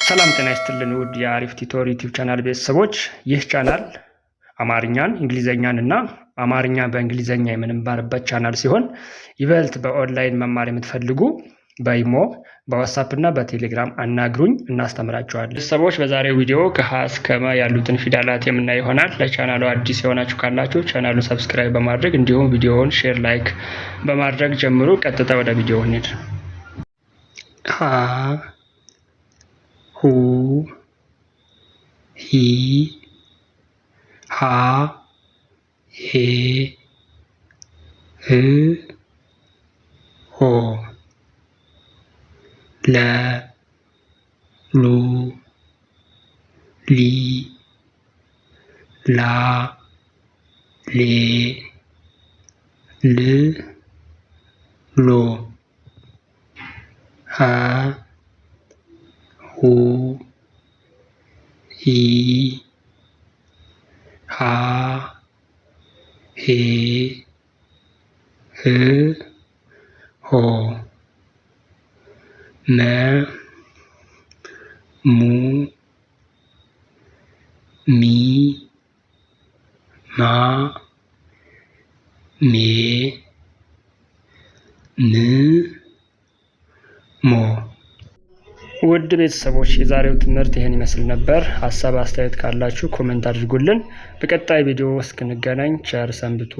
ሰላም ጤና ይስጥልን ውድ የአሪፍ ቲቶር ዩቲዩብ ቻናል ቤተሰቦች፣ ይህ ቻናል አማርኛን፣ እንግሊዘኛን እና አማርኛ በእንግሊዘኛ የምንማርበት ቻናል ሲሆን ይበልጥ በኦንላይን መማር የምትፈልጉ በኢሞ፣ በዋትስአፕ እና በቴሌግራም አናግሩኝ፣ እናስተምራችኋለን። ቤተሰቦች በዛሬው ቪዲዮ ከሀ እስከ መ ያሉትን ፊደላት የምናይ ይሆናል። ለቻናሉ አዲስ የሆናችሁ ካላችሁ ቻናሉን ሰብስክራይብ በማድረግ እንዲሁም ቪዲዮውን ሼር፣ ላይክ በማድረግ ጀምሩ። ቀጥታ ወደ ቪዲዮ እንሂድ። ሀ ሁ ሂ ሃ ሄ ህ ሆ ለ ሉ ሊ ላ ሌ ል ሎ ሀ ሁ ሂ ሃ ሄ ህ ሆ መ ሙ ሚ ማ ሜ ም ሞ። ውድ ቤተሰቦች የዛሬው ትምህርት ይህን ይመስል ነበር። ሀሳብ አስተያየት ካላችሁ ኮሜንት አድርጉልን። በቀጣይ ቪዲዮ እስክንገናኝ ቸር ሰንብቱ።